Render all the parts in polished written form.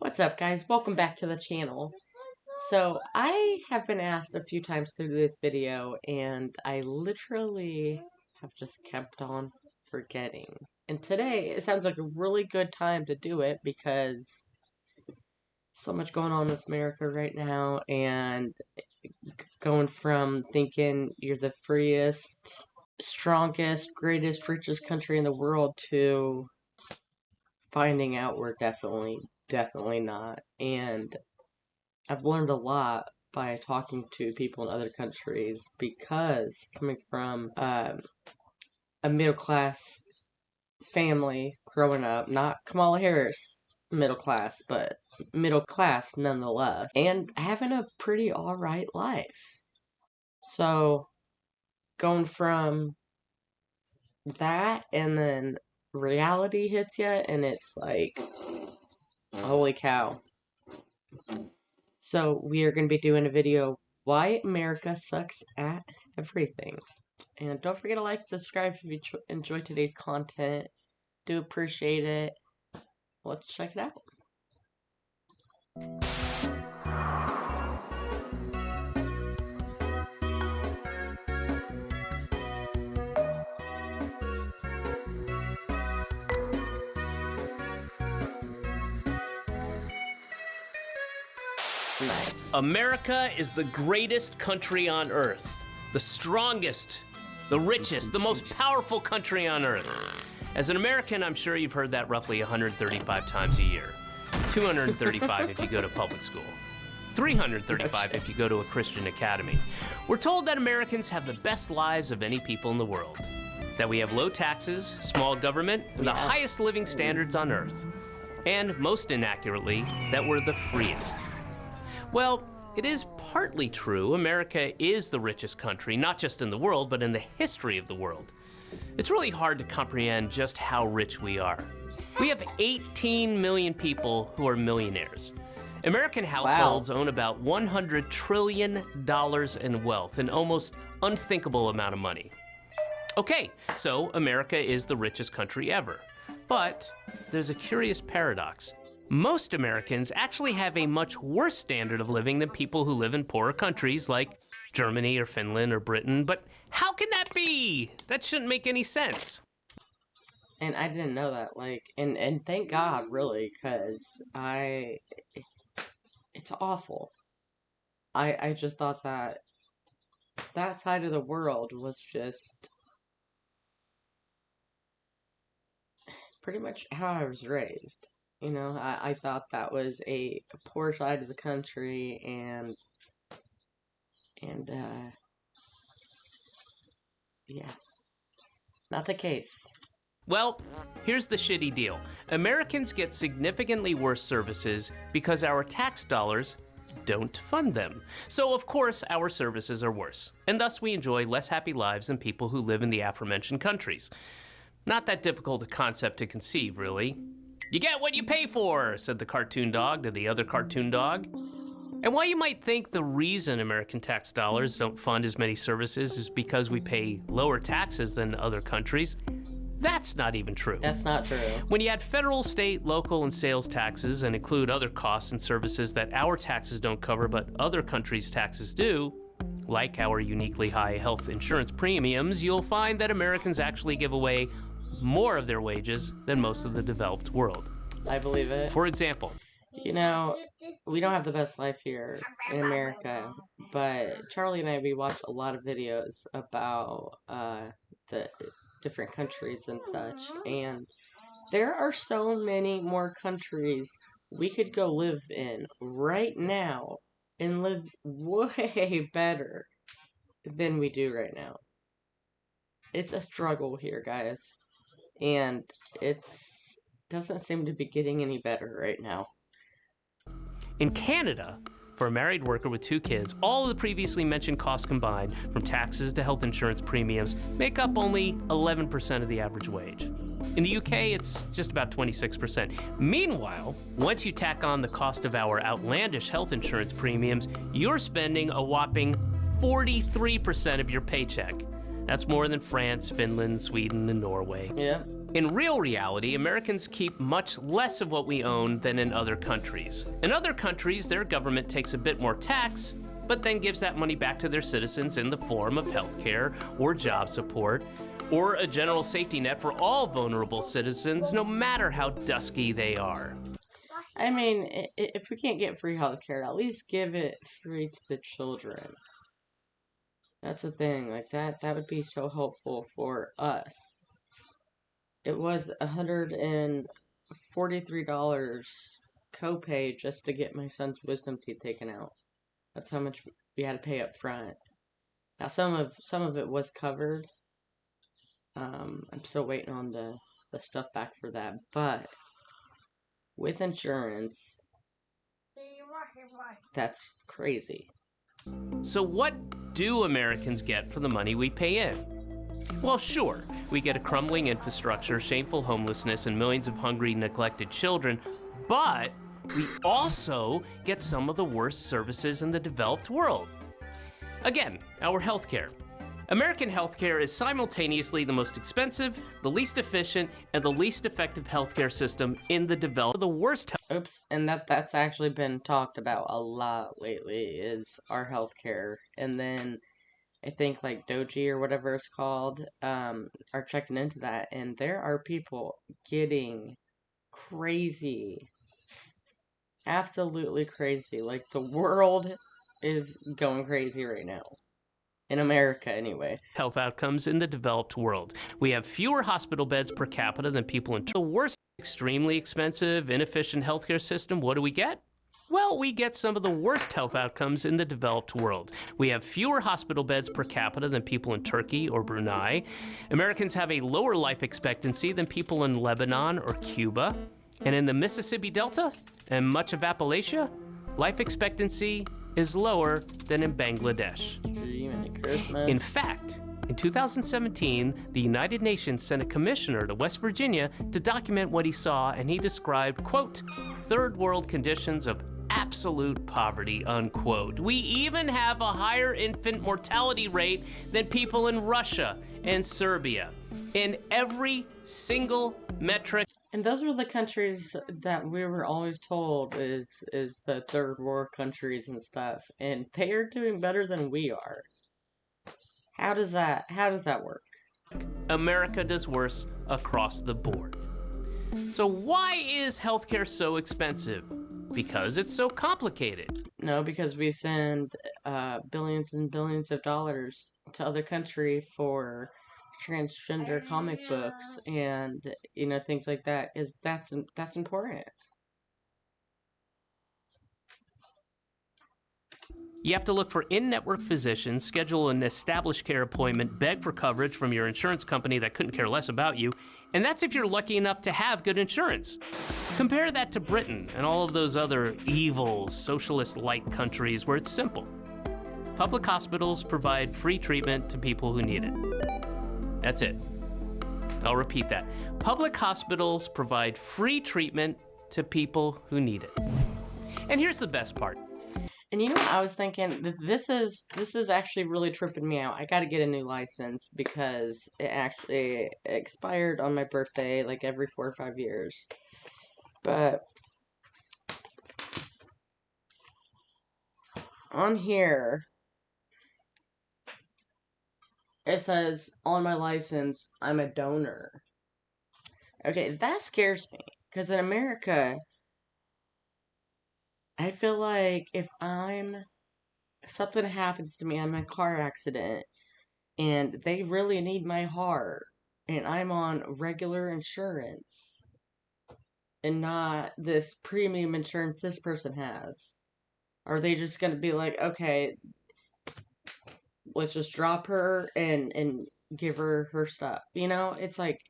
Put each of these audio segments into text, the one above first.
What's up, guys? Welcome back to the channel. So, I have been asked a few times to do this video, and I literally have just kept on forgetting. And today, it sounds like a really good time to do it because so much going on with America right now, and going from thinking you're the freest, strongest, greatest, richest country in the world to finding out we're definitely not. And I've learned a lot by talking to people in other countries because coming from a middle class family growing up, not Kamala Harris middle class, but middle class nonetheless, and having a pretty alright life. So going from that and then reality hits you and it's like, holy cow. So we are going to be doing a video, why America sucks at everything. And don't forget to like, subscribe if you enjoy today's content. Do appreciate it. Let's check it out. Nice. America is the greatest country on earth, the strongest, the richest, the most powerful country on earth. As an American, I'm sure you've heard that roughly 135 times a year. 235 if you go to public school. 335 if you go to a Christian academy. We're told that Americans have the best lives of any people in the world. That we have low taxes, small government, and the highest living standards on earth. And most inaccurately, that we're the freest. Well, it is partly true. America is the richest country, not just in the world, but in the history of the world. It's really hard to comprehend just how rich we are. We have 18 million people who are millionaires. American households own about $100 trillion in wealth, an almost unthinkable amount of money. Okay, so America is the richest country ever. But there's a curious paradox. Most Americans actually have a much worse standard of living than people who live in poorer countries like Germany or Finland or Britain. But how can that be? That shouldn't make any sense. And I didn't know that, and thank God, really, because it's awful. I just thought that side of the world was just pretty much how I was raised. You know, I thought that was a poor side of the country, and yeah, not the case. Well, here's the shitty deal. Americans get significantly worse services because our tax dollars don't fund them. So, of course, our services are worse, and thus we enjoy less happy lives than people who live in the aforementioned countries. Not that difficult a concept to conceive, really. You get what you pay for, said the cartoon dog to the other cartoon dog. And while you might think the reason American tax dollars don't fund as many services is because we pay lower taxes than other countries, that's not even true. That's not true. When you add federal, state, local, and sales taxes and include other costs and services that our taxes don't cover but other countries' taxes do, like our uniquely high health insurance premiums, you'll find that Americans actually give away more of their wages than most of the developed world. I believe it. For example, you know, we don't have the best life here in America, but Charlie and I, we watch a lot of videos about the different countries and such, and there are so many more countries we could go live in right now and live way better than we do right now. It's a struggle here, guys. And doesn't seem to be getting any better right now. In Canada, for a married worker with 2 kids, all of the previously mentioned costs combined, from taxes to health insurance premiums, make up only 11% of the average wage. In the UK, it's just about 26%. Meanwhile, once you tack on the cost of our outlandish health insurance premiums, you're spending a whopping 43% of your paycheck. That's more than France, Finland, Sweden, and Norway. Yeah. In real reality, Americans keep much less of what we own than in other countries. In other countries, their government takes a bit more tax, but then gives that money back to their citizens in the form of health care or job support, or a general safety net for all vulnerable citizens, no matter how dusky they are. I mean, if we can't get free healthcare, at least give it free to the children. That's the thing. Like that would be so helpful for us. It was $143 copay just to get my son's wisdom teeth taken out. That's how much we had to pay up front. Now some of it was covered. I'm still waiting on the stuff back for that, but with insurance, that's crazy. So what do Americans get for the money we pay in? Well, sure, we get a crumbling infrastructure, shameful homelessness, and millions of hungry, neglected children, but we also get some of the worst services in the developed world. Again, our healthcare. American healthcare is simultaneously the most expensive, the least efficient, and the least effective healthcare system in the developed. The worst. Oops, and that's actually been talked about a lot lately is our healthcare, and then I think like Doji or whatever it's called are checking into that, and there are people getting crazy, absolutely crazy. Like the world is going crazy right now. In America, anyway. Health outcomes in the developed world. We have fewer hospital beds per capita than people in the worst, extremely expensive, inefficient healthcare system. What do we get? Well, we get some of the worst health outcomes in the developed world. We have fewer hospital beds per capita than people in Turkey or Brunei. Americans have a lower life expectancy than people in Lebanon or Cuba. And in the Mississippi Delta and much of Appalachia, life expectancy is lower than in Bangladesh. Christmas. In fact, in 2017, the United Nations sent a commissioner to West Virginia to document what he saw, and he described, quote, third world conditions of absolute poverty, unquote. We even have a higher infant mortality rate than people in Russia and Serbia. In every single metric. And those were the countries that we were always told is the third world countries and stuff, and they are doing better than we are. How does that work? America does worse across the board. So why is healthcare so expensive? Because it's so complicated. No, because we send billions and billions of dollars to other country for transgender comic books and things like that. That's important. You have to look for in-network physicians, schedule an established care appointment, beg for coverage from your insurance company that couldn't care less about you, and that's if you're lucky enough to have good insurance. Compare that to Britain and all of those other evil, socialist-like countries where it's simple. Public hospitals provide free treatment to people who need it. That's it. I'll repeat that. Public hospitals provide free treatment to people who need it. And here's the best part. And you know what I was thinking? This is actually really tripping me out. I got to get a new license because it actually expired on my birthday, like every 4 or 5 years. But on here, it says on my license, I'm a donor. Okay, that scares me because in America, I feel like if something happens to me, I'm in a car accident, and they really need my heart, and I'm on regular insurance, and not this premium insurance this person has, are they just gonna be like, okay, let's just drop her and give her stuff? It's like,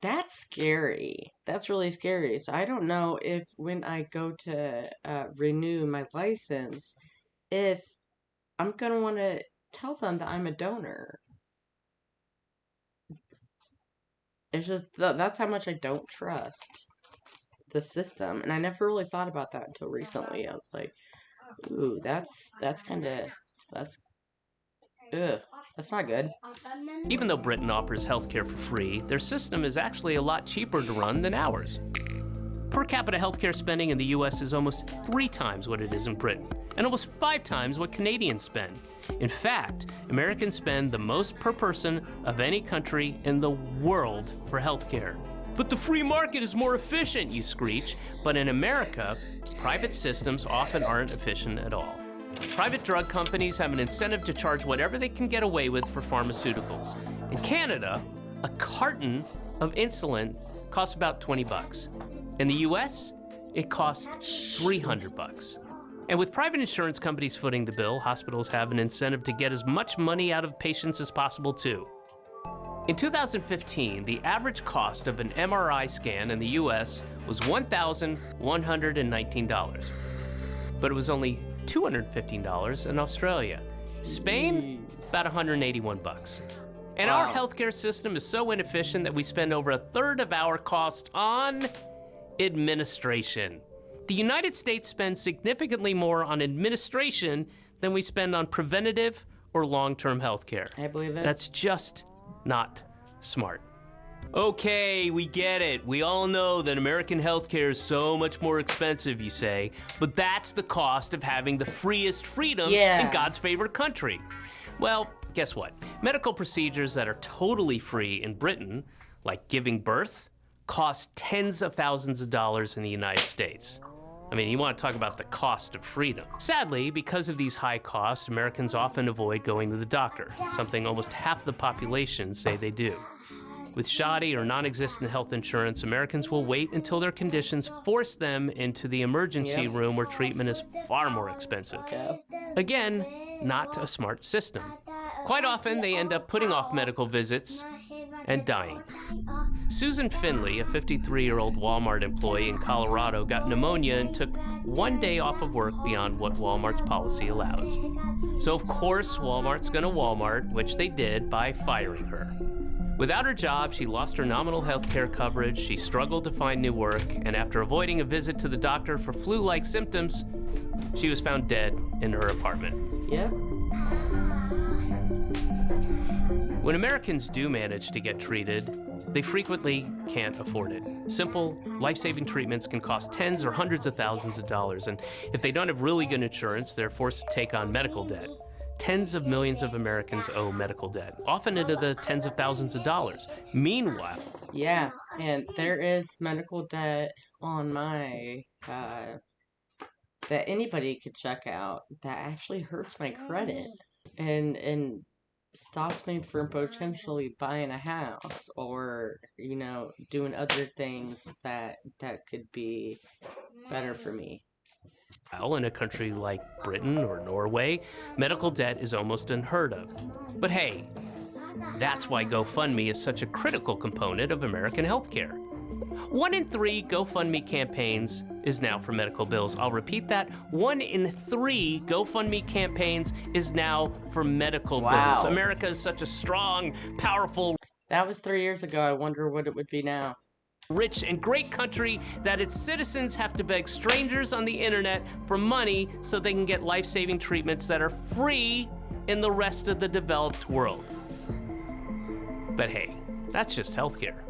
that's scary. That's really scary. So I don't know if when I go to renew my license, if I'm going to want to tell them that I'm a donor. It's just, that's how much I don't trust the system. And I never really thought about that until recently. I was like, ooh, that's ugh. That's not good. Even though Britain offers healthcare for free, their system is actually a lot cheaper to run than ours. Per capita healthcare spending in the US is almost 3 times what it is in Britain, and almost 5 times what Canadians spend. In fact, Americans spend the most per person of any country in the world for healthcare. But the free market is more efficient, you screech. But in America, private systems often aren't efficient at all. Private drug companies have an incentive to charge whatever they can get away with for pharmaceuticals. In Canada, a carton of insulin costs about 20 bucks. In the US, it costs 300 bucks. And with private insurance companies footing the bill, hospitals have an incentive to get as much money out of patients as possible too. In 2015, the average cost of an MRI scan in the US was $1,119. But it was only $215 in Australia. Spain, about 181 bucks. And Wow. our healthcare system is so inefficient that we spend over a third of our cost on administration. The United States spends significantly more on administration than we spend on preventative or long-term healthcare. I believe it. That's just not smart. Okay, we get it. We all know that American healthcare is so much more expensive, you say, but that's the cost of having the freest freedom in God's favorite country. Well, guess what? Medical procedures that are totally free in Britain, like giving birth, cost tens of thousands of dollars in the United States. I mean, you want to talk about the cost of freedom. Sadly, because of these high costs, Americans often avoid going to the doctor, something almost half the population say they do. With shoddy or non-existent health insurance, Americans will wait until their conditions force them into the emergency room where treatment is far more expensive. Again, not a smart system. Quite often, they end up putting off medical visits and dying. Susan Finley, a 53-year-old Walmart employee in Colorado, got pneumonia and took 1 day off of work beyond what Walmart's policy allows. So of course, Walmart's gonna Walmart, which they did by firing her. Without her job, she lost her nominal health care coverage, she struggled to find new work, and after avoiding a visit to the doctor for flu-like symptoms, she was found dead in her apartment. Yep. When Americans do manage to get treated, they frequently can't afford it. Simple, life-saving treatments can cost tens or hundreds of thousands of dollars, and if they don't have really good insurance, they're forced to take on medical debt. Tens of millions of Americans owe medical debt, often into the tens of thousands of dollars. Meanwhile, Yeah, and there is medical debt on my, that anybody could check out that actually hurts my credit and stops me from potentially buying a house or, doing other things that could be better for me. in a country like Britain or Norway, medical debt is almost unheard of. But hey, that's why GoFundMe is such a critical component of American healthcare. 1 in 3 GoFundMe campaigns is now for medical bills. I'll repeat that. 1 in 3 GoFundMe campaigns is now for medical bills. America is such a strong, powerful... That was 3 years ago. I wonder what it would be now. Rich and great country that its citizens have to beg strangers on the internet for money so they can get life-saving treatments that are free in the rest of the developed world. But hey, that's just healthcare.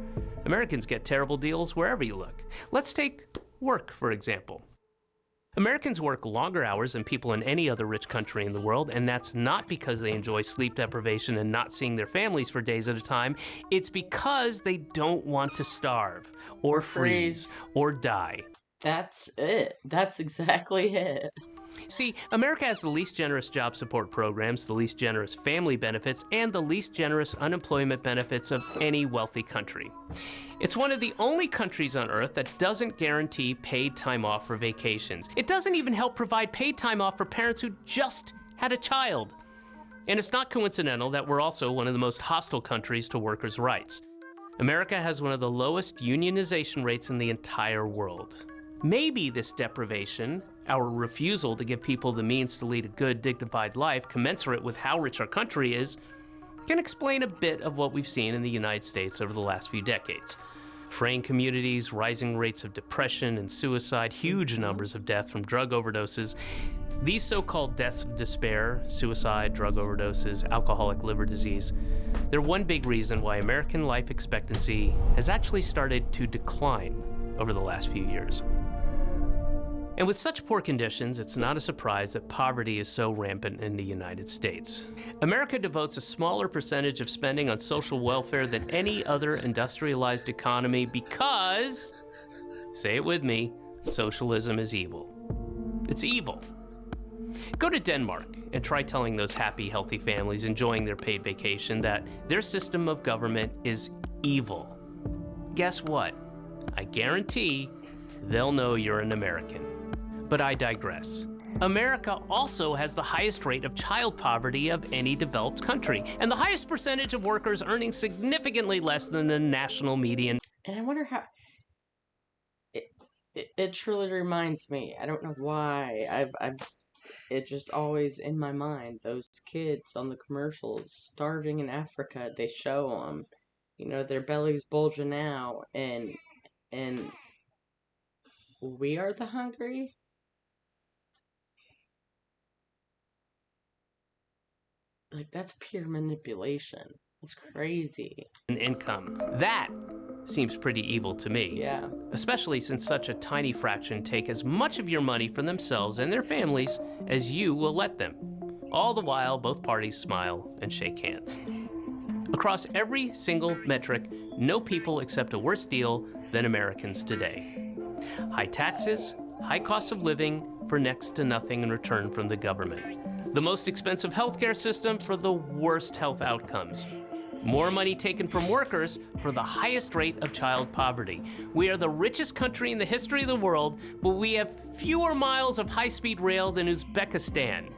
Americans get terrible deals wherever you look. Let's take work, for example. Americans work longer hours than people in any other rich country in the world, and that's not because they enjoy sleep deprivation and not seeing their families for days at a time. It's because they don't want to starve, or freeze, or die. That's it. That's exactly it. See, America has the least generous job support programs, the least generous family benefits, and the least generous unemployment benefits of any wealthy country. It's one of the only countries on Earth that doesn't guarantee paid time off for vacations. It doesn't even help provide paid time off for parents who just had a child. And it's not coincidental that we're also one of the most hostile countries to workers' rights. America has one of the lowest unionization rates in the entire world. Maybe this deprivation, our refusal to give people the means to lead a good, dignified life commensurate with how rich our country is, can explain a bit of what we've seen in the United States over the last few decades. Fraying communities, rising rates of depression and suicide, huge numbers of deaths from drug overdoses. These so-called deaths of despair, suicide, drug overdoses, alcoholic liver disease, they're one big reason why American life expectancy has actually started to decline over the last few years. And with such poor conditions, it's not a surprise that poverty is so rampant in the United States. America devotes a smaller percentage of spending on social welfare than any other industrialized economy because, say it with me, socialism is evil. It's evil. Go to Denmark and try telling those happy, healthy families enjoying their paid vacation that their system of government is evil. Guess what? I guarantee they'll know you're an American. But I digress. America also has the highest rate of child poverty of any developed country, and the highest percentage of workers earning significantly less than the national median. And I wonder how... It truly reminds me. I don't know why. It just always in my mind. Those kids on the commercials starving in Africa. They show them, you know, their bellies bulging out, and we are the hungry. Like, that's pure manipulation. It's crazy. An income. That seems pretty evil to me. Yeah. Especially since such a tiny fraction take as much of your money for themselves and their families as you will let them. All the while, both parties smile and shake hands. Across every single metric, no people accept a worse deal than Americans today. High taxes, high costs of living for next to nothing in return from the government. The most expensive healthcare system for the worst health outcomes. More money taken from workers for the highest rate of child poverty. We are the richest country in the history of the world, but we have fewer miles of high-speed rail than Uzbekistan.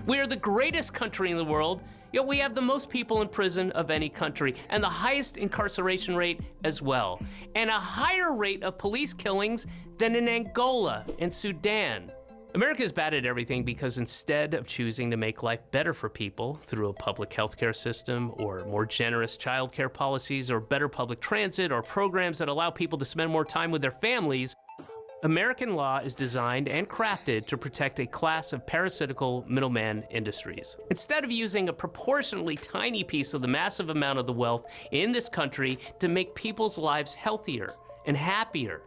We are the greatest country in the world, yet we have the most people in prison of any country, and the highest incarceration rate as well, and a higher rate of police killings than in Angola and Sudan. America is bad at everything because instead of choosing to make life better for people through a public healthcare system or more generous childcare policies or better public transit or programs that allow people to spend more time with their families, American law is designed and crafted to protect a class of parasitical middleman industries. Instead of using a proportionally tiny piece of the massive amount of the wealth in this country to make people's lives healthier and happier,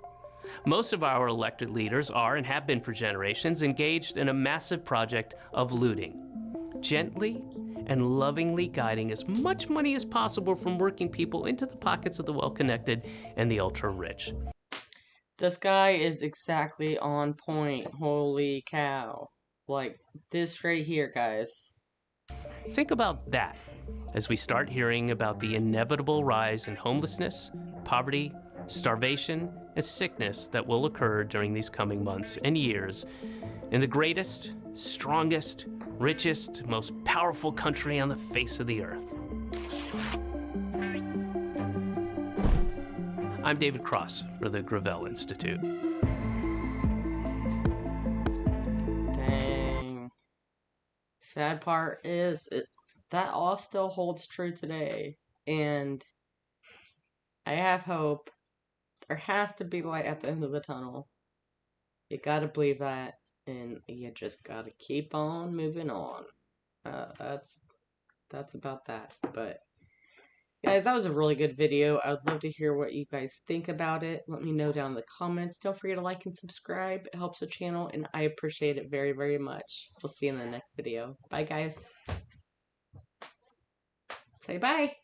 most of our elected leaders are, and have been for generations, engaged in a massive project of looting, gently and lovingly guiding as much money as possible from working people into the pockets of the well-connected and the ultra-rich. This guy is exactly on point. Holy cow. Like, this right here, guys. Think about that as we start hearing about the inevitable rise in homelessness, poverty, starvation, and sickness that will occur during these coming months and years in the greatest, strongest, richest, most powerful country on the face of the earth. I'm David Cross for the Gravel Institute. Dang. Sad part is, that all still holds true today. And I have hope. There has to be light at the end of the tunnel. You gotta believe that, and you just gotta keep on moving on. That's about that. But guys, that was a really good video. I would love to hear what you guys think about it. Let me know down in the comments. Don't forget to like and subscribe. It helps the channel, and I appreciate it very, very much. We'll see you in the next video. Bye, guys. Say bye.